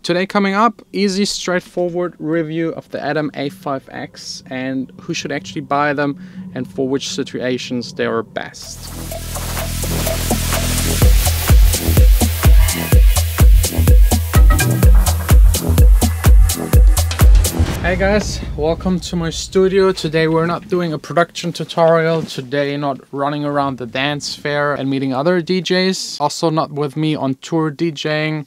Today coming up, easy, straightforward review of the Adam A5X and who should actually buy them and for which situations they are best. Hey guys, welcome to my studio. Today we're not doing a production tutorial. Today not running around the dance fair and meeting other DJs. Also not with me on tour DJing.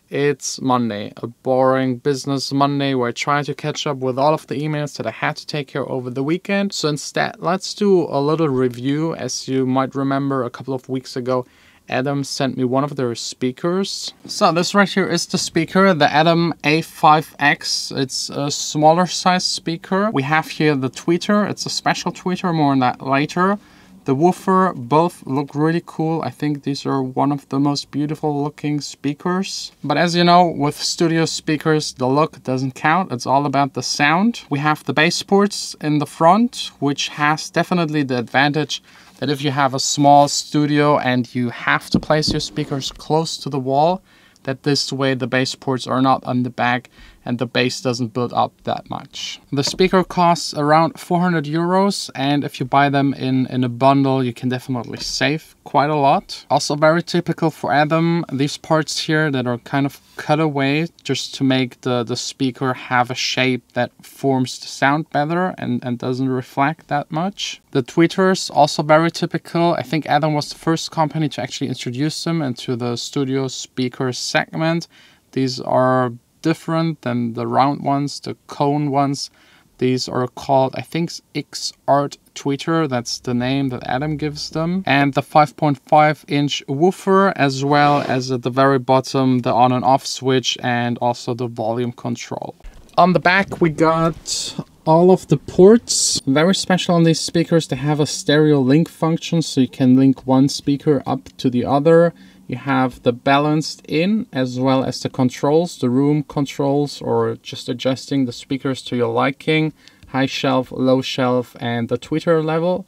It's Monday, a boring business Monday where I try to catch up with all of the emails that I had to take care over the weekend. So instead, let's do a little review. As you might remember, a couple of weeks ago, Adam sent me one of their speakers. So this right here is the speaker, the Adam A5X. It's a smaller size speaker. We have here the tweeter. It's a special tweeter, more on that later. The woofer, both look really cool. I think these are one of the most beautiful looking speakers. But as you know, with studio speakers, the look doesn't count. It's all about the sound. We have the bass ports in the front, which has definitely the advantage that if you have a small studio and you have to place your speakers close to the wall, that this way the bass ports are not on the back and the bass doesn't build up that much. The speaker costs around 400 euros, and if you buy them in a bundle, you can definitely save quite a lot. Also very typical for Adam, these parts here that are kind of cut away just to make the speaker have a shape that forms the sound better and doesn't reflect that much. The tweeters, also very typical. I think Adam was the first company to actually introduce them into the studio speaker segment. These are different than the round ones, the cone ones. These are called, I think, X-Art tweeter. That's the name that Adam gives them. And the 5.5-inch woofer, as well as at the very bottom, the on and off switch and also the volume control. On the back, we got all of the ports. Very special on these speakers, they have a stereo link function, so you can link one speaker up to the other. You have the balanced in as well as the controls, the room controls, or just adjusting the speakers to your liking. High shelf, low shelf, and the tweeter level.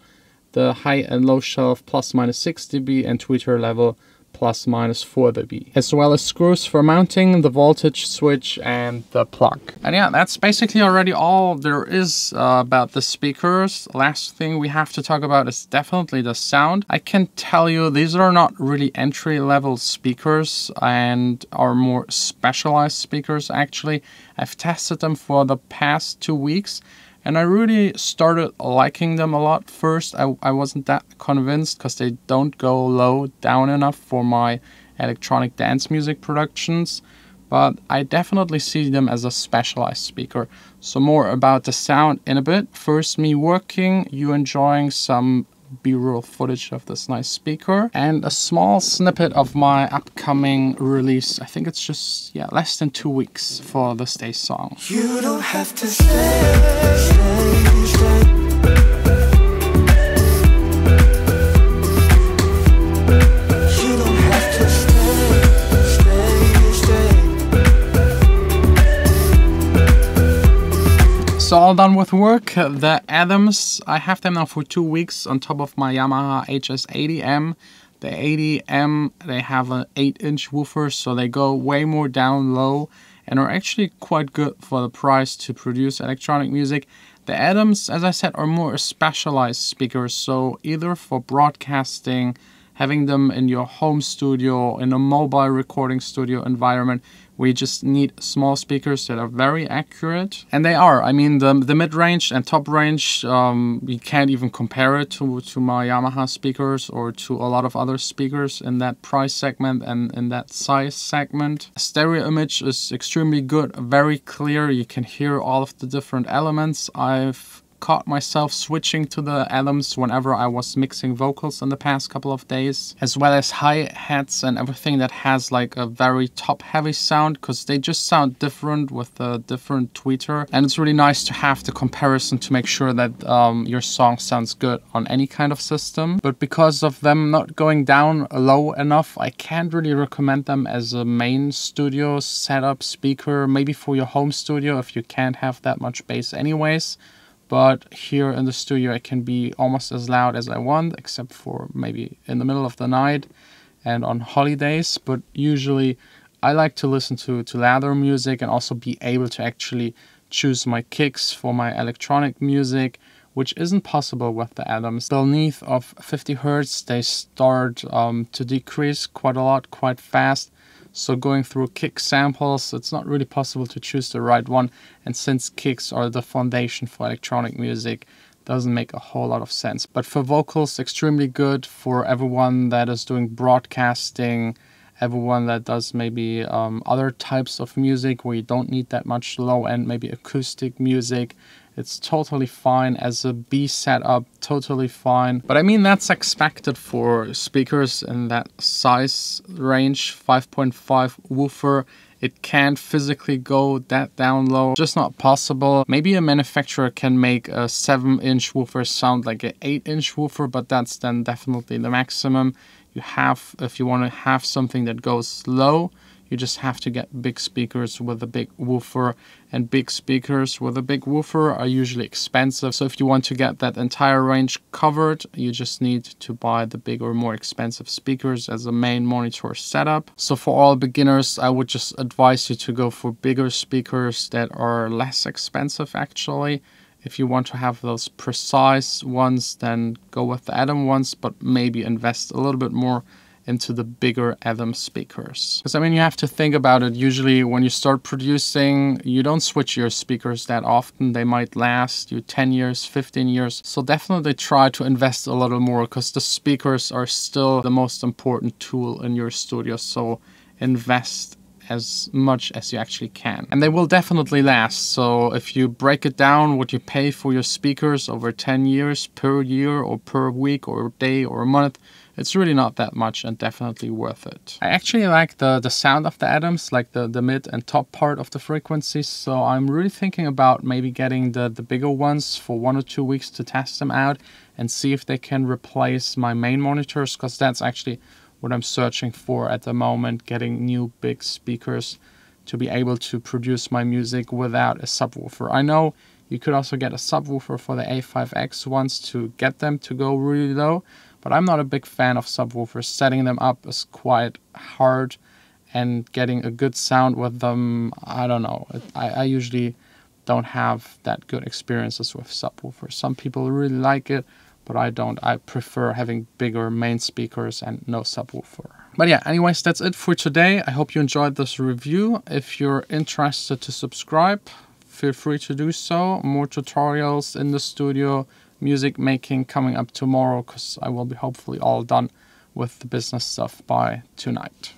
The high and low shelf plus minus 6 dB and tweeter level plus minus 4 dB. As well as screws for mounting, the voltage switch, and the plug. And yeah, that's basically already all there is about the speakers. Last thing we have to talk about is definitely the sound. I can tell you these are not really entry-level speakers and are more specialized speakers actually. I've tested them for the past 2 weeks. And I really started liking them a lot. First, I wasn't that convinced because they don't go low down enough for my electronic dance music productions. But I definitely see them as a specialized speaker. So more about the sound in a bit. First, me working, you enjoying some B-roll footage of this nice speaker, and a small snippet of my upcoming release. I think it's just, yeah, less than 2 weeks for the Stay song. You don't have to stay. So all done with work. The Adams, I have them now for 2 weeks on top of my Yamaha HS80M. The 80M, they have an 8-inch woofer, so they go way more down low and are actually quite good for the price to produce electronic music. The Adams, as I said, are more specialized speakers, so either for broadcasting, having them in your home studio, in a mobile recording studio environment, we just need small speakers that are very accurate. And they are. I mean, the mid-range and top range, you can't even compare it to my Yamaha speakers or to a lot of other speakers in that price segment and in that size segment. Stereo image is extremely good, very clear. You can hear all of the different elements. I've caught myself switching to the Adams whenever I was mixing vocals in the past couple of days, as well as hi-hats and everything that has like a very top-heavy sound, because they just sound different with a different tweeter, and it's really nice to have the comparison to make sure that your song sounds good on any kind of system. But because of them not going down low enough, I can't really recommend them as a main studio setup speaker, maybe for your home studio if you can't have that much bass anyways. But here in the studio I can be almost as loud as I want, except for maybe in the middle of the night and on holidays. But usually I like to listen to louder music and also be able to actually choose my kicks for my electronic music, which isn't possible with the Atoms. Beneath of 50 Hertz, they start to decrease quite a lot, quite fast. So going through kick samples, it's not really possible to choose the right one. And since kicks are the foundation for electronic music, doesn't make a whole lot of sense. But for vocals, extremely good for everyone that is doing broadcasting, everyone that does maybe other types of music where you don't need that much low end, maybe acoustic music. It's totally fine as a B setup, totally fine. But I mean, that's expected for speakers in that size range, 5.5 woofer. It can't physically go that down low, just not possible. Maybe a manufacturer can make a 7-inch woofer sound like an 8-inch woofer, but that's then definitely the maximum. You have, if you want to have something that goes low, you just have to get big speakers with a big woofer, and big speakers with a big woofer are usually expensive. So if you want to get that entire range covered, you just need to buy the bigger, more expensive speakers as a main monitor setup. So for all beginners, I would just advise you to go for bigger speakers that are less expensive actually. If you want to have those precise ones, then go with the Atom ones, but maybe invest a little bit more into the bigger Atom speakers. Because I mean, you have to think about it. Usually when you start producing, you don't switch your speakers that often. They might last you 10 years, 15 years. So definitely try to invest a little more, because the speakers are still the most important tool in your studio. So invest as much as you actually can. And they will definitely last. So if you break it down, what you pay for your speakers over 10 years per year or per week or day or month, it's really not that much and definitely worth it. I actually like the sound of the Atoms, like the mid and top part of the frequency. So I'm really thinking about maybe getting the bigger ones for 1 or 2 weeks to test them out and see if they can replace my main monitors, because that's actually what I'm searching for at the moment, getting new big speakers to be able to produce my music without a subwoofer. I know you could also get a subwoofer for the A5X ones to get them to go really low, but I'm not a big fan of subwoofers. Setting them up is quite hard, and getting a good sound with them, I don't know. I usually don't have that good experiences with subwoofers. Some people really like it, but I don't. I prefer having bigger main speakers and no subwoofer. But yeah, anyways, that's it for today. I hope you enjoyed this review. If you're interested to subscribe, feel free to do so. More tutorials in the studio, music making coming up tomorrow, because I will be hopefully all done with the business stuff by tonight.